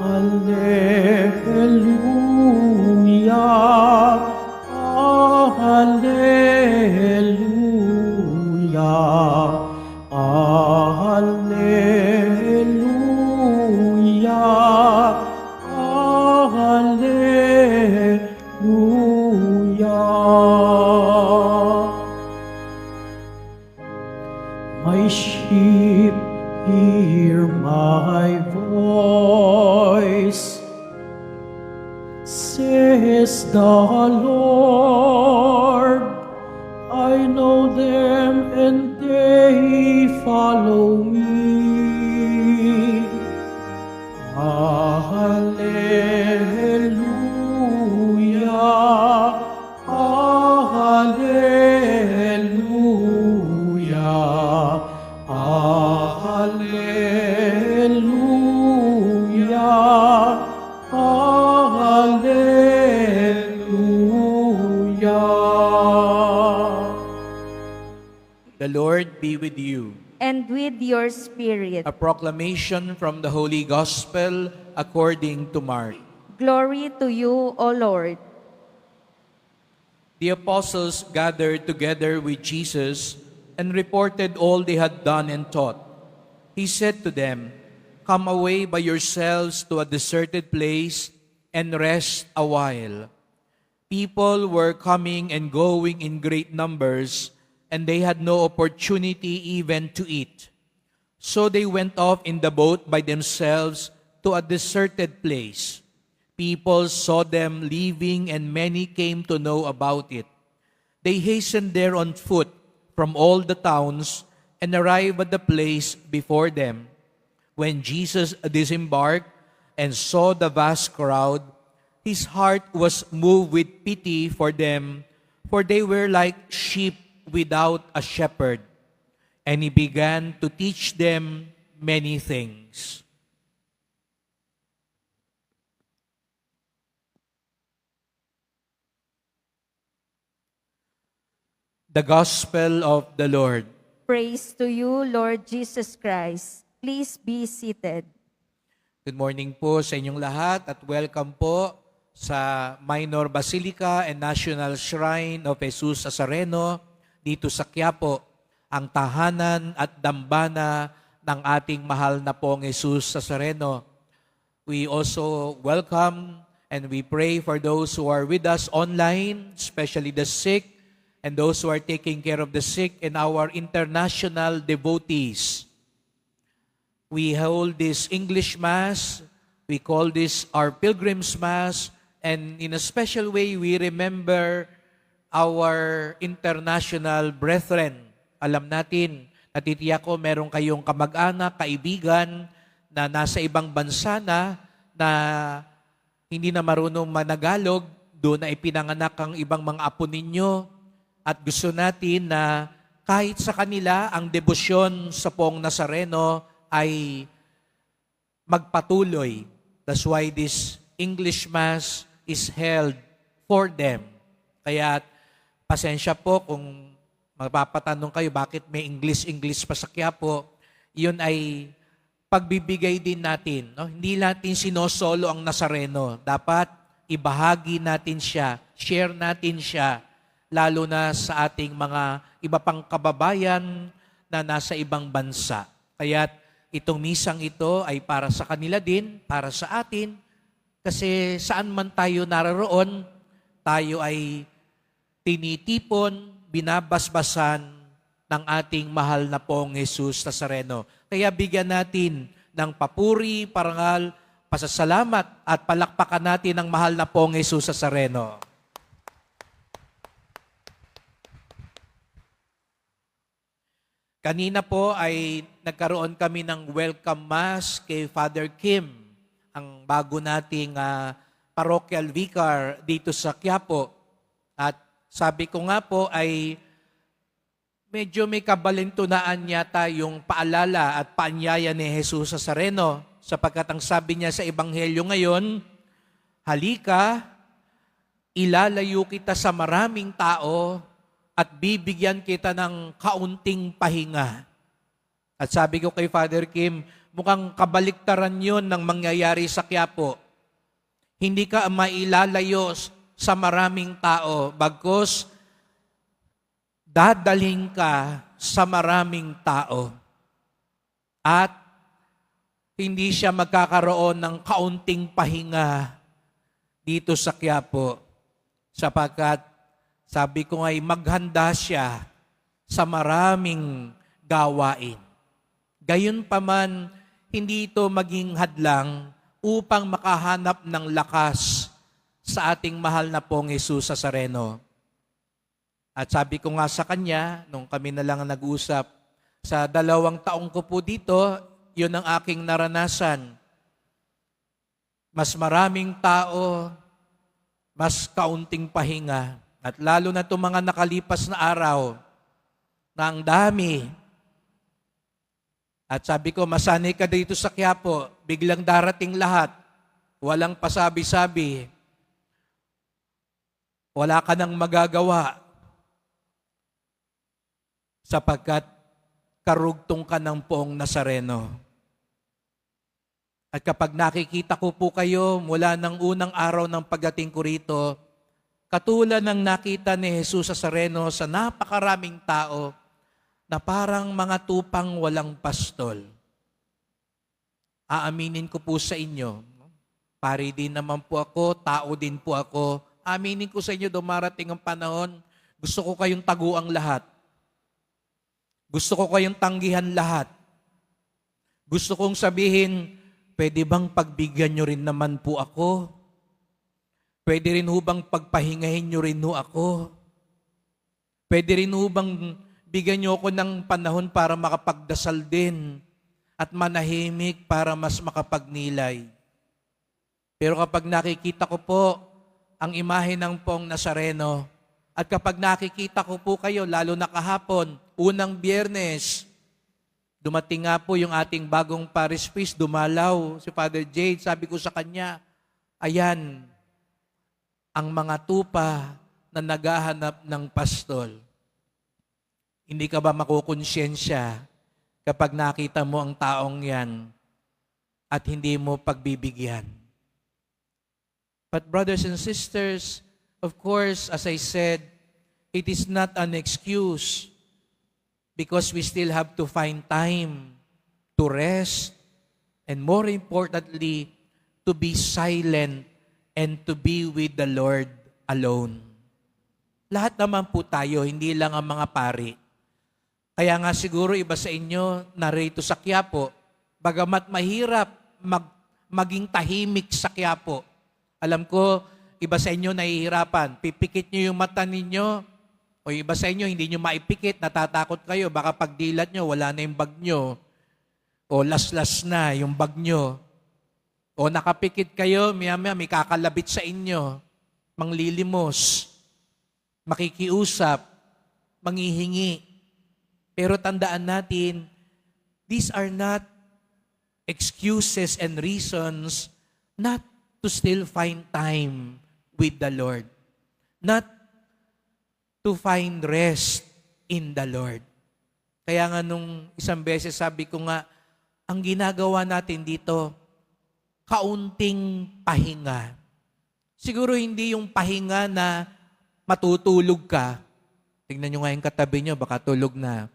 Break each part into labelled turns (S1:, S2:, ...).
S1: Hallelujah, Hallelujah, Hallelujah, Hallelujah. My sheep hear my voice, says the Lord. I know them and they follow me. Hallelujah, Hallelujah, Hallelujah, Hallelujah.
S2: The Lord be with you.
S3: And with your spirit.
S2: A proclamation from the Holy Gospel according to Mark.
S3: Glory to you, O Lord.
S2: The apostles gathered together with Jesus and reported all they had done and taught. He said to them, "Come away by yourselves to a deserted place and rest a while." People were coming and going in great numbers, and they had no opportunity even to eat. So they went off in the boat by themselves to a deserted place. People saw them leaving, and many came to know about it. They hastened there on foot from all the towns and arrived at the place before them. When Jesus disembarked and saw the vast crowd, his heart was moved with pity for them, for they were like sheep without a shepherd. And he began to teach them many things. The Gospel of the Lord.
S3: Praise to you, Lord Jesus Christ. Please be seated.
S2: Good morning po sa inyong lahat at welcome po sa Minor Basilica and National Shrine of Jesus Nazareno dito sa Quiapo, ang tahanan at dambana ng ating mahal na pong Jesus Nazareno. We also welcome and we pray for those who are with us online, especially the sick, and those who are taking care of the sick and our international devotees. We hold this English Mass, we call this our Pilgrim's Mass, and in a special way, we remember our international brethren. Alam natin, natitiyak ko meron kayong kamag-anak, kaibigan na nasa ibang bansa na hindi na marunong managalog, doon na ipinanganak ang ibang mga apo ninyo. At gusto natin na kahit sa kanila ang debosyon sa Poong Nazareno ay magpatuloy. That's why this English Mass is held for them. Kaya pasensya po kung mapapatanong kayo bakit may English pa sa Quiapo, yun ay pagbibigay din natin. No? Hindi natin sinosolo ang Nazareno. Dapat ibahagi natin siya, share natin siya, lalo na sa ating mga iba pang kababayan na nasa ibang bansa. Kaya itong misang ito ay para sa kanila din, para sa atin, kasi saan man tayo naroon, tayo ay tinitipon, binabasbasan ng ating mahal na pong Jesus Nazareno. Kaya bigyan natin ng papuri, parangal, pasasalamat at palakpakan natin ang mahal na pong Jesus Nazareno. Kanina po ay nagkaroon kami ng welcome mass kay Father Kim, ang bago nating parochial vicar dito sa Quiapo. At sabi ko nga po ay medyo may kabalintunaan yata yung paalala at paanyaya ni Jesus Nazareno, sapagkat ang sabi niya sa Ebanghelyo ngayon, "Halika, ilalayo kita sa maraming tao at bibigyan kita ng kaunting pahinga." At sabi ko kay Father Kim, mukhang kabaliktaran yun ng mangyayari sa Quiapo. Hindi ka mailalayo sa maraming tao, bagkus dadaling ka sa maraming tao. At hindi siya magkakaroon ng kaunting pahinga dito sa Quiapo, sapagkat sabi ko nga'y maghanda siya sa maraming gawain. Gayunpaman, hindi ito maging hadlang upang makahanap ng lakas sa ating mahal na pong Jesus Nazareno. At sabi ko nga sa kanya, nung kami na lang nag-usap, sa 2 taong ko po dito, yun ang aking naranasan. Mas maraming tao, mas kaunting pahinga. At lalo na itong mga nakalipas na araw, na ang dami. At sabi ko, masanay ka dito sa Quiapo, biglang darating lahat. Walang pasabi-sabi. Wala ka nang magagawa. Sapagkat karugtong ka ng Poong Nazareno. At kapag nakikita ko po kayo mula ng unang araw ng pagdating ko rito, katulad ng nakita ni Jesus Nazareno sa napakaraming tao na parang mga tupang walang pastol. Aaminin ko po sa inyo, pari din naman po ako, tao din po ako. Aminin ko sa inyo, dumarating ang panahon, gusto ko kayong taguang lahat. Gusto ko kayong tanggihan lahat. Gusto kong sabihin, pwede bang pagbigyan nyo rin naman po ako? Pwede rin ho bang pagpahingahin nyo rin ho ako? Pwede rin ho bang bigyan nyo ako ng panahon para makapagdasal din at manahimik para mas makapagnilay? Pero kapag nakikita ko po ang imahe ng Poong Nazareno, at kapag nakikita ko po kayo, lalo na kahapon, unang Biyernes, dumating nga po yung ating bagong parish priest, dumalaw si Father Jade. Sabi ko sa kanya, ayan, ang mga tupa na naghahanap ng pastol. Hindi ka ba makukonsyensya kapag nakita mo ang taong yan at hindi mo pagbibigyan? But brothers and sisters, of course, as I said, it is not an excuse because we still have to find time to rest and more importantly, to be silent and to be with the Lord alone. Lahat naman po tayo, hindi lang ang mga pari. Kaya nga siguro iba sa inyo, narito sa Quiapo, bagamat mahirap maging tahimik sa Quiapo. Alam ko, iba sa inyo nahihirapan. Pipikit nyo yung mata ninyo, o iba sa inyo hindi nyo maipikit, natatakot kayo, baka pagdilat nyo, wala na yung bag nyo, o las-las na yung bag nyo. O nakapikit kayo, maya-maya may kakalabit sa inyo, manglilimos, makikiusap, manghihingi. Pero tandaan natin, these are not excuses and reasons not to still find time with the Lord. Not to find rest in the Lord. Kaya nga nung isang beses sabi ko nga, ang ginagawa natin dito, kaunting pahinga. Siguro hindi yung pahinga na matutulog ka. Tingnan nyo nga yung katabi nyo, baka tulog na.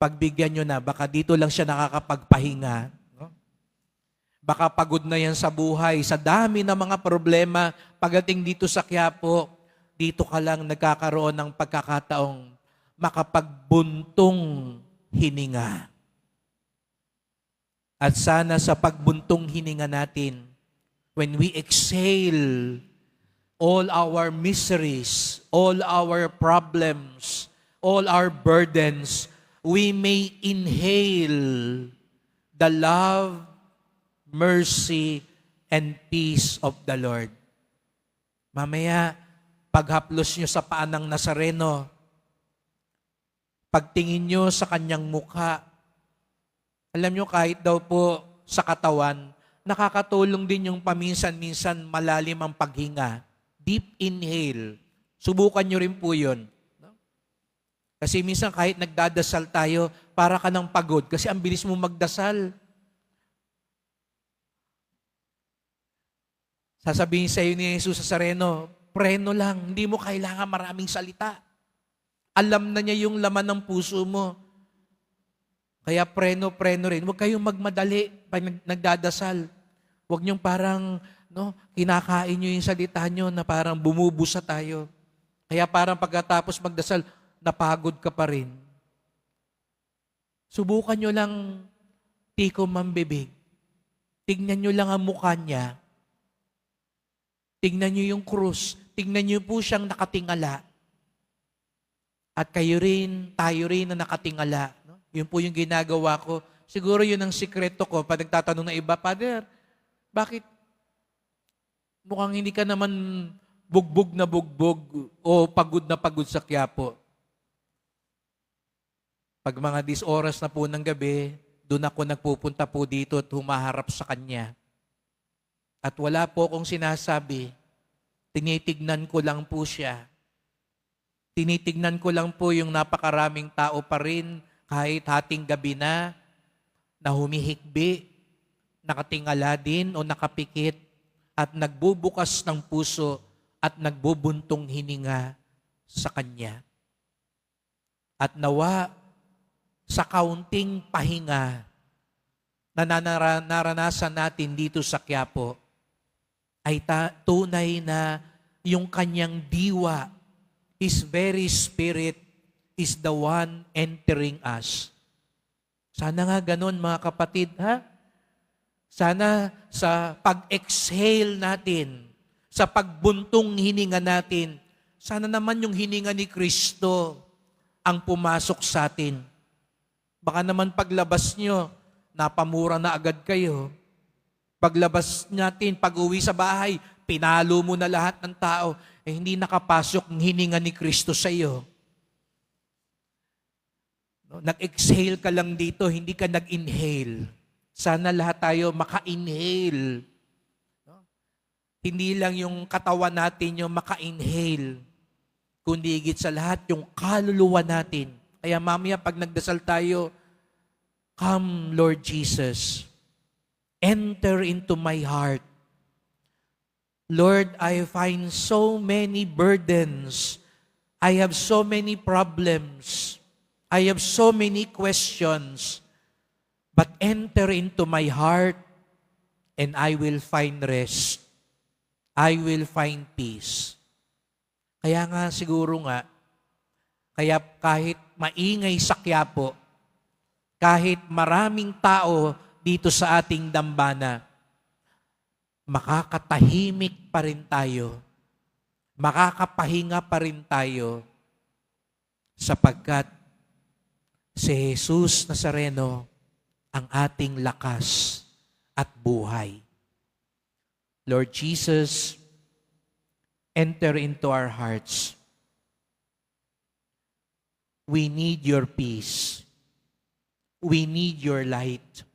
S2: Pagbigyan nyo na, baka dito lang siya nakakapagpahinga. No? Baka pagod na yan sa buhay, sa dami ng mga problema, pagdating dito sa Quiapo, dito ka lang nagkakaroon ng pagkakataong makapagbuntong hininga. At sana sa pagbuntong hininga natin, when we exhale all our miseries, all our problems, all our burdens, we may inhale the love, mercy, and peace of the Lord. Mamaya, paghaplos nyo sa paan ng Nazareno, pagtingin nyo sa kanyang mukha, alam nyo, kahit daw po sa katawan, nakakatulong din yung paminsan-minsan malalim ang paghinga. Deep inhale. Subukan nyo rin po yun. No? Kasi minsan kahit nagdadasal tayo, para ka ng pagod kasi ang bilis mo magdasal. Sasabihin sa iyo ni Jesus Nazareno, preno lang, hindi mo kailangan maraming salita. Alam na niya yung laman ng puso mo. Kaya preno rin. Huwag kayong magmadali pag nagdadasal. Huwag niyong parang kinakain niyo yung salita niyo na parang bumubusa tayo. Kaya parang pagkatapos magdasal, napagod ka pa rin. Subukan niyo lang tikom ang bibig. Tignan niyo lang ang mukha niya. Tignan niyo yung krus. Tignan niyo po siyang nakatingala. At kayo rin, tayo rin na nakatingala. No? Yun po yung ginagawa ko. Siguro yun ang sikreto ko. Pag nagtatanong ng iba, Father, bakit mukhang hindi ka naman bugbog na bugbog o pagod na pagod sa Quiapo? Pag mga 10 oras na po ng gabi, doon ako nagpupunta po dito at humaharap sa Kanya. At wala po akong sinasabi. Tinitignan ko lang po siya. Tinitignan ko lang po yung napakaraming tao pa rin kahit hating gabi na humihikbi, nakatingala din o nakapikit at nagbubukas ng puso at nagbubuntong hininga sa Kanya. At nawa sa kaunting pahinga na naranasan natin dito sa Quiapo, ay tunay na yung Kanyang diwa, His very Spirit is the one entering us. Sana nga ganun mga kapatid, ha? Sana sa pag-exhale natin, sa pagbuntong hininga natin, sana naman yung hininga ni Kristo ang pumasok sa atin. Baka naman paglabas nyo, napamura na agad kayo. Paglabas natin, pag-uwi sa bahay, pinalo mo na lahat ng tao, hindi nakapasok ang hininga ni Kristo sa iyo. Nag-exhale ka lang dito, hindi ka nag-inhale. Sana lahat tayo maka-inhale. Hindi lang yung katawan natin yung maka-inhale, kundi higit sa lahat yung kaluluwa natin. Kaya mamaya pag nagdasal tayo, come Lord Jesus, enter into my heart. Lord, I find so many burdens. I have so many problems. I have so many questions. But enter into my heart and I will find rest. I will find peace. Kaya nga siguro nga, kaya kahit maingay sa Quiapo, kahit maraming tao dito sa ating dambana, makakatahimik pa rin tayo, makakapahinga pa rin tayo, sapagkat si Jesus Nazareno ang ating lakas at buhay. Lord Jesus, enter into our hearts. We need your peace. We need your light.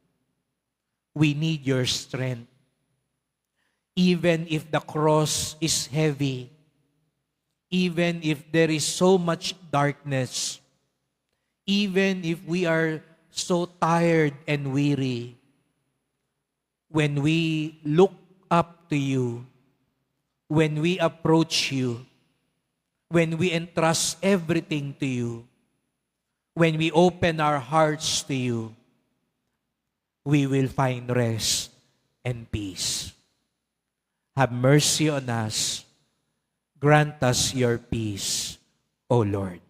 S2: We need your strength. Even if the cross is heavy, even if there is so much darkness, even if we are so tired and weary, when we look up to you, when we approach you, when we entrust everything to you, when we open our hearts to you, we will find rest and peace. Have mercy on us. Grant us your peace, O Lord.